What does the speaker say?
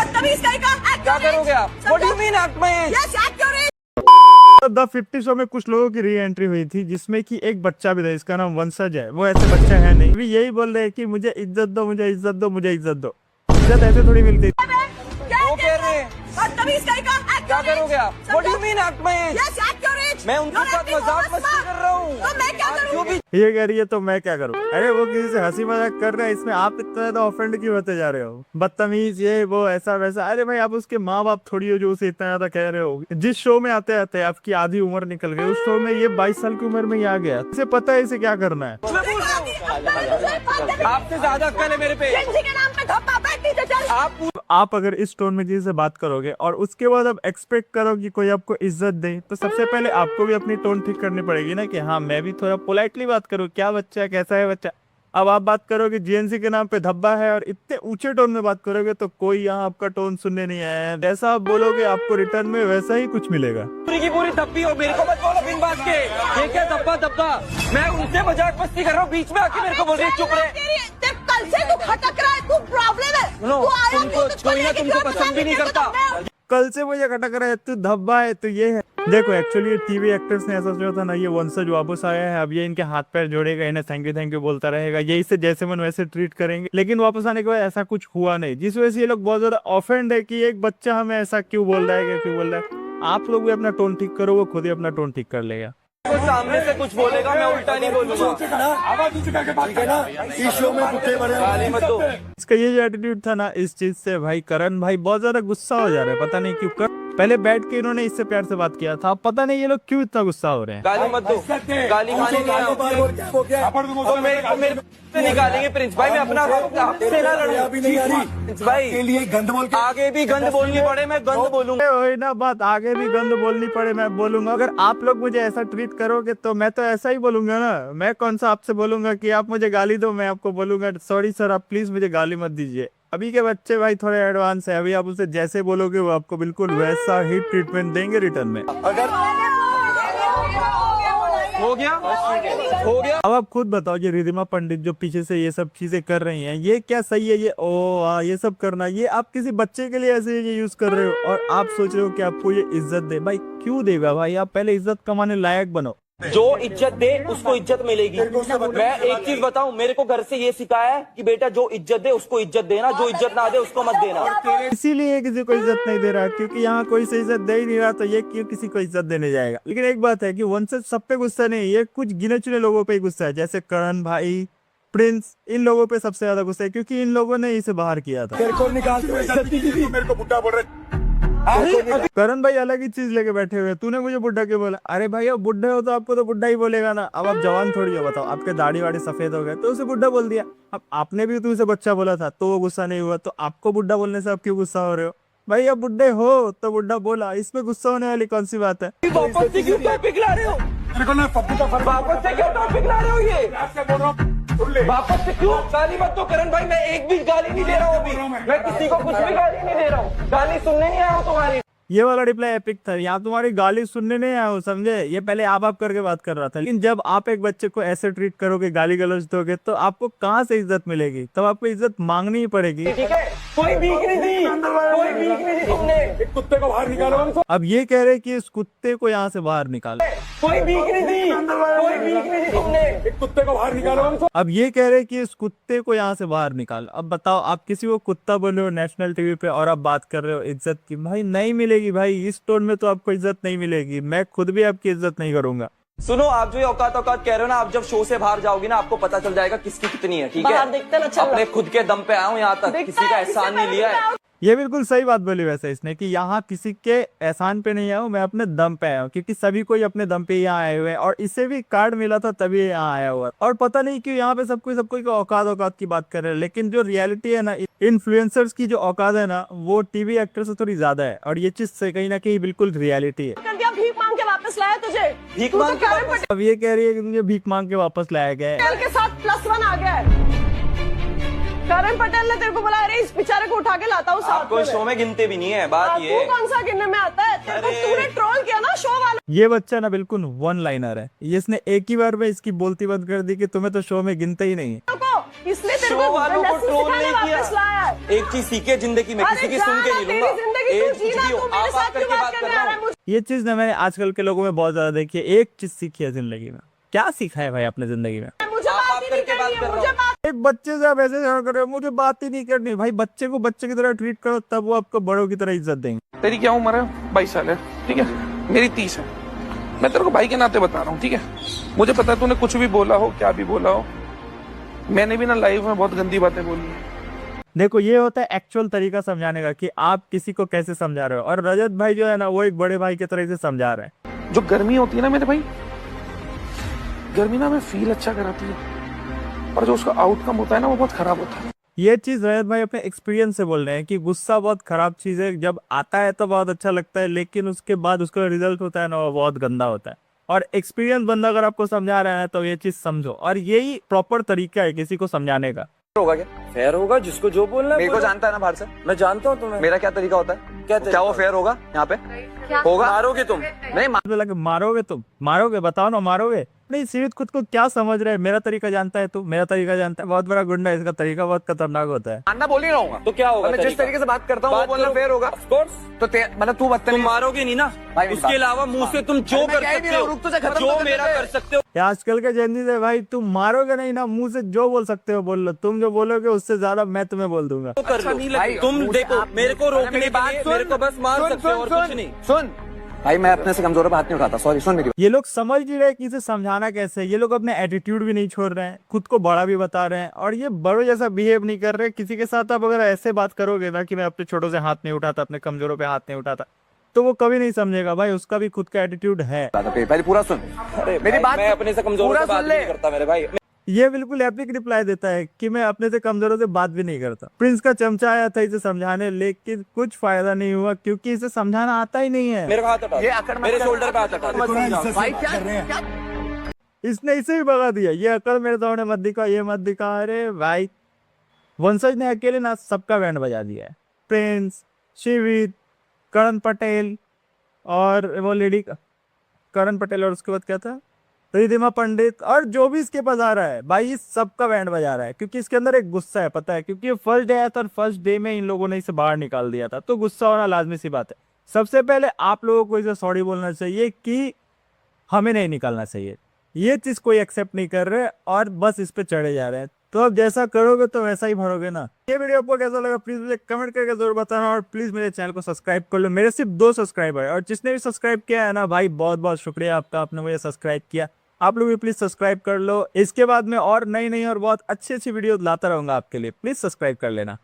क्या करोगे आप? What do you mean act my age? The 50 show में कुछ लोगों की री एंट्री हुई थी जिसमें कि एक बच्चा भी था, इसका नाम वंशज है। वो ऐसे बच्चा है नहीं, भी यही बोल रहे हैं कि मुझे इज्जत दो, मुझे इज्जत दो, मुझे इज्जत दो। इज्जत ऐसे थोड़ी मिलती। वो कह रहे हैं क्या करोगे आप? What do you mean act my age? मैं उनके साथ मजाक मस्ती कर रहा हूँ। क्यों भी ये कह रही है तो मैं क्या करूँ? अरे वो किसी से हंसी मजाक कर रहे हैं, इसमें आप इतना ज्यादा ऑफेंड क्यों होते जा रहे हो? बदतमीज ये वो ऐसा वैसा। अरे भाई आप उसके माँ बाप थोड़ी हो जो उसे इतना ज्यादा कह रहे हो। जिस शो में आते आते आपकी आधी उम्र निकल गई, उस शो में ये 22 साल की उम्र में ही आ गया। इसे पता है इसे क्या करना है। आपसे ज्यादा अक्ल है मेरे पे। आप अगर इस टोन में किसी से बात करोगे और उसके बाद आप एक्सपेक्ट करो कि कोई आपको इज्जत दे, तो सबसे पहले आपको भी अपनी टोन ठीक करनी पड़ेगी ना, कि हाँ मैं भी थोड़ा पोलाइटली बात करूँ। क्या बच्चा है, कैसा है बच्चा। अब आप बात करोगे जीएनसी के नाम पे धब्बा है और इतने ऊंचे टोन में बात करोगे तो कोई यहाँ आपका टोन सुनने नहीं आया है। जैसा आप बोलोगे आपको रिटर्न में वैसा ही कुछ मिलेगा। पूरी की पूरी धब्बी हो, मेरे को मत बोलो बिन बात के। ये क्या धब्बा धब्बा? मैं उनसे मजाक मस्ती कर रहा हूँ, बीच में आके मेरे को बोल रही है चुप रहे। कल से तू खटक रहा है, तू प्रॉब्लम है। तुमको पसंद भी नहीं करता। कल से मुझे खटक रहा है, तू धब्बा है, तो ये है। देखो एक्चुअली टीवी एक्टर्स ने ऐसा सोचा था ना, ये वंशज वापस आया है, अब ये इनके हाथ पैर जोड़ेगा, इन्हें थैंक यू बोलता रहेगा, ये इसे जैसे मन वैसे ट्रीट करेंगे। लेकिन वापस आने के बाद ऐसा कुछ हुआ नहीं, जिस वजह से ये लोग बहुत ज्यादा ऑफेंड है कि एक बच्चा हमें ऐसा क्यों बोल रहा है, क्यों बोल रहा है। आप लोग भी अपना टोन ठीक करो, वो खुद ही अपना टोन ठीक कर लेगा। वो सामने से कुछ बोलेगा, मैं उल्टा नहीं बोलूंगा। आवाज ऊंची करके बात करना। इस शो में बुट्टे भरे गाली मत दो। इसका ये जो एटीट्यूड था ना, इस चीज से भाई करण भाई बहुत ज्यादा गुस्सा हो जा रहे हैं, पता नहीं क्यों। पहले बैठ के इन्होंने इससे प्यार से बात किया था, पता नहीं ये लोग क्यों इतना गुस्सा हो रहे हैं। गाली मत दो, गाली खाने नहीं आओ। और मेरे से निकालेंगे प्रिंस भाई, मैं अपना आपसे ना लड़ूंगा। प्रिंस भाई गंद बोल के आगे भी गंद बोलनी पड़े मैं गंद बोलूंगा। वही ना बात, आगे भी गंद बोलनी पड़े मैं बोलूंगा। अगर आप लोग मुझे ऐसा ट्रीट करोगे तो मैं तो ऐसा ही बोलूंगा ना। मैं कौन सा आपसे बोलूंगा कि आप मुझे गाली दो, मैं आपको बोलूंगा सॉरी सर आप प्लीज मुझे गाली मत दीजिए। अभी के बच्चे भाई थोड़े एडवांस है, अभी आप उसे जैसे बोलोगे वो आपको बिल्कुल वैसा ही ट्रीटमेंट देंगे रिटर्न में। हो गया हो गया। अब आप खुद बताओ, ये रिधिमा पंडित जो पीछे से ये सब चीजें कर रही हैं, ये क्या सही है? ये ये सब करना, ये आप किसी बच्चे के लिए ऐसे ये यूज कर रहे हो और आप सोच रहे हो कि आपको ये इज्जत दे। भाई क्यों देगा भाई? आप पहले इज्जत कमाने लायक बनो। जो इज्जत दे उसको इज्जत मिलेगी। मैं एक चीज बताऊं, मेरे को घर से ये सिखाया है कि बेटा जो इज्जत दे उसको इज्जत देना, जो इज्जत ना दे उसको मत देना। इसीलिए किसी को इज्जत नहीं दे रहा, क्योंकि यहाँ कोई से इज्जत दे ही नहीं रहा, तो ये क्यों किसी को इज्जत देने जाएगा। लेकिन एक बात है कि वंशज सब पे गुस्सा नहीं, ये कुछ गिने चुने लोगों पे गुस्सा है, जैसे करण भाई, प्रिंस, इन लोगों पे सबसे ज्यादा गुस्सा है क्योंकि इन लोगों ने इसे बाहर किया था। मेरे को बुड्ढा बोल रहे। करण भाई अलग ही चीज लेके बैठे हुए, तूने मुझे बुड्ढा क्यों बोला? अरे भाई अब बुड्ढे हो तो आपको तो बुड्ढा ही बोलेगा ना। अब आप जवान थोड़ी हो, बताओ आपके दाढ़ी वाड़ी सफेद हो गए तो उसे बुड्ढा बोल दिया। अब आपने भी तो उसे बच्चा बोला था तो वो गुस्सा नहीं हुआ, तो आपको बुड्ढा बोलने से आप क्यों गुस्सा हो रहे हो? भाई अब बुड्ढे हो तो बुड्ढा बोला, इसमें गुस्सा होने वाली कौन सी बात है? वापस से क्यों टॉपिक ला रहे हो? मेरे को ना पप्पू का फर्क। वापस से क्यों टॉपिक ला रहे हो? ये बोल रहा हूँ वापस से क्यों? गाली मत दो करण भाई, मैं एक भी गाली नहीं दे रहा हूँ अभी। मैं किसी को कुछ भी गाली नहीं दे रहा हूँ, गाली सुनने नहीं आया हूँ तुम्हारी। ये वाला रिप्लाई एपिक था, यहाँ तुम्हारी गाली सुनने नहीं आया हो, समझे? ये पहले आप करके बात कर रहा था, लेकिन जब आप एक बच्चे को ऐसे ट्रीट करोगे, गाली गलौज दोगे, तो आपको कहाँ से इज्जत मिलेगी? तब आपको इज्जत मांगनी ही पड़ेगी। ठीक है, कोई भीख नहीं दी, कोई भीख नहीं दी तुमने। एक कुत्ते को बाहर निकालो। अब ये कह रहे कि इस कुत्ते को यहाँ से बाहर निकालो। कोई भीख नहीं दी, कोई भीख नहीं दी तुमने। एक कुत्ते को बाहर निकालो। अब ये कह रहे कि इस कुत्ते को यहाँ से बाहर निकालो। अब बताओ, आप किसी को कुत्ता बोल रहे हो नेशनल टीवी पे और आप बात कर रहे हो इज्जत की? भाई नहीं मिलेगी भाई, इस टोन में तो आपको इज्जत नहीं मिलेगी। मैं खुद भी आपकी इज्जत नहीं करूंगा। सुनो, आप जो ये औकात औकात कह रहे हो ना, आप जब शो से बाहर जाओगी ना आपको पता चल जाएगा किसकी कितनी है। ठीक है, अपने खुद के दम पे आया हूँ यहाँ तक, किसी का एहसान नहीं लिया है। ये बिल्कुल सही बात बोली वैसे इसने, कि यहाँ किसी के एहसान पे नहीं आया हूँ, मैं अपने दम पे आया हूँ, क्योंकि सभी कोई अपने दम पे यहाँ आए हुए हैं और इसे भी कार्ड मिला था तभी यहाँ आया हुआ। और पता नहीं क्यों यहाँ पे सब कोई औकात औकात की बात कर रहे हैं, लेकिन जो रियलिटी है ना, इन्फ्लुएंसर्स की जो औकात है ना, वो टीवी एक्टर से थोड़ी ज्यादा है और ये चीज से कहीं ना कहीं बिल्कुल रियलिटी है। भीख मांग के वापस लाया तुझे, भीख मांग के वापस। अब ये कह रही है कि मुझे भीख मांग के वापस लाया गया है। के साथ +1 आ गया है। करण पटेल ने तेरे को बोला, अरे इस बेचारे को उठा के लाता हूँ साथ में। कोई शो में गिनते भी नहीं है, बात ये। तू कौन सा गिनने में आता है? तेरे को तूने ट्रोल किया ना शो वाला। ये बच्चा ना बिल्कुल वन लाइनर है, इसने एक ही बार में इसकी बोलती बंद कर दी कि तुम्हें तो शो में गिनते ही नहीं है। इसलिए तेरे शो को वालों को लेसन ट्रोल सिखाने नहीं वापस लाया है। किया। एक चीज सीखे जिंदगी में, किसी की सुन के नहीं लूंगा। तेरी जिंदगी एक तू जीना, कुछ भी हो, तू मेरे आप साथ करके क्यों बात बात कर करने रहा आ रहा है? हूँ। ये चीज ना मैंने आजकल के लोगों में बहुत ज्यादा देखी है। एक चीज सीखी है जिंदगी में, क्या सीखा है भाई आपने जिंदगी में? मुझे आप बात ही नहीं करके बात करनी है, कर मुझे रहा बात एक बच्चे से आप ऐसे झगड़ा कर रहे हो, मुझे बात ही नहीं करनी। भाई बच्चे को बच्चे की तरह ट्रीट करो, तब वो आपको बड़ों की तरह इज्जत देंगे। तेरी क्या उम्र है? 22 साल है, ठीक है। मेरी 30 है। मैं तेरे को भाई के नाते बता रहा हूँ, ठीक है। मुझे पता है तूने कुछ भी बोला हो, क्या भी बोला हो, मैंने भी ना लाइफ में बहुत गंदी बातें बोली है। देखो ये होता है एक्चुअल तरीका समझाने का कि आप किसी को कैसे समझा रहे हो, और रजत भाई जो है ना वो एक बड़े भाई की तरह से समझा रहे हैं। जो गर्मी होती है ना मेरे भाई, गर्मी ना हमें फील अच्छा कराती है, और जो उसका आउटकम होता है ना वो बहुत खराब होता है। ये चीज रजत भाई अपने एक्सपीरियंस से बोल रहे हैं कि गुस्सा बहुत खराब चीज है। जब आता है तो बहुत अच्छा लगता है, लेकिन उसके बाद उसका रिजल्ट होता है ना वो बहुत गंदा होता है। और एक्सपीरियंस बंदा अगर आपको समझा रहा है तो ये चीज समझो, और यही प्रॉपर तरीका है किसी को समझाने का। होगा क्या? फेयर होगा, जिसको जो बोलना है। मेरे को जानता है ना बाहर से, मैं जानता हूँ तुम्हें। मेरा क्या तरीका होता है? क्या वो फेयर होगा यहाँ पे? होगा? मारोगे तुम? नहीं लगे मारोगे तुम? मारोगे? बताओ ना, मारोगे? नहीं, सीमित खुद को क्या समझ रहे हैं? मेरा तरीका जानता है तू? मेरा तरीका जानता है? बहुत बड़ा गुंडा है, इसका तरीका बहुत खतरनाक होता है। मानना बोल ही रहूंगा तो क्या होगा? मैं जिस तरीके से बात करता हूँ वो बोलना फेयर होगा। Of course. तो मतलब तू तुम मारोगे नहीं ना, उसके अलावा मुंह से तुम जो कर सकते हो, जो मेरा कर सकते हो। आजकल के जेनजी से भाई तुम मारोगे नहीं ना, मुंह से जो बोल सकते हो बोल लो। तुम जो बोलोगे उससे ज्यादा मैं तुम्हें बोल दूंगा। तो कर लो। तुम देखो, मेरे को रोकने के लिए मेरे को बस मार सकते हो और कुछ नहीं। सुन भाई, मैं अपने से कमजोर पे हाथ नहीं उठाता। सॉरी, सुन मेरी। ये लोग समझ नहीं रहे कि इसे समझाना कैसे है। ये लोग अपने एटीट्यूड भी नहीं छोड़ रहे हैं, खुद को बड़ा भी बता रहे हैं, और ये बड़ों जैसा बिहेव नहीं कर रहे। किसी के साथ आप अगर ऐसे बात करोगे ना कि मैं अपने छोटों से हाथ नहीं उठाता, अपने कमजोरों पे हाथ नहीं उठाता, तो वो कभी नहीं समझेगा। भाई उसका भी खुद का एटीट्यूड है। पहले पूरा सुन। मेरी बात, मैं अपने से कमजोर से बात नहीं करता मेरे भाई। ये बिल्कुल एपिक रिप्लाई देता है कि मैं अपने से कमजोरों से बात भी नहीं करता। प्रिंस का चमचा आया था इसे समझाने, लेकिन कुछ फायदा नहीं हुआ क्योंकि इसे समझाना आता ही नहीं है। मेरे को हाथ हटा, ये मेरे शोल्डर पे हाथ हटा। भाई क्या? इसने इसे भी भगा दिया। ये अकड़ मेरे सामने मत दिखा, ये मत दिखा। अरे भाई, वंशज ने अकेले ना सबका बैंड बजा दिया है। प्रिंस, शिवित, करण पटेल और वो लेडी करण पटेल, और उसके बाद क्या था, रिधिमा पंडित, और जो भी इसके पास आ रहा है भाई सबका बैंड बजा रहा है। क्योंकि इसके अंदर एक गुस्सा है, पता है, क्योंकि ये फर्स्ट डे आया था और फर्स्ट डे में इन लोगों ने इसे बाहर निकाल दिया था, तो गुस्सा होना लाजमी सी बात है। सबसे पहले आप लोगों को इसे सॉरी बोलना चाहिए कि हमें नहीं निकालना चाहिए। ये चीज कोई एक्सेप्ट नहीं कर रहे और बस इस पे चढ़े जा रहे हैं। तो अब जैसा करोगे तो वैसा ही भरोगे ना। ये वीडियो आपको कैसा लगा प्लीज मुझे कमेंट करके जरूर बताना, और प्लीज मेरे चैनल को सब्सक्राइब कर लो। मेरे सिर्फ 2 सब्सक्राइबर है, और जिसने भी सब्सक्राइब किया है ना भाई, बहुत बहुत शुक्रिया आपका, आपने मुझे सब्सक्राइब किया। आप लोग भी प्लीज सब्सक्राइब कर लो। इसके बाद में और नई और बहुत अच्छी वीडियो लाता रहूंगा आपके लिए, प्लीज सब्सक्राइब कर लेना।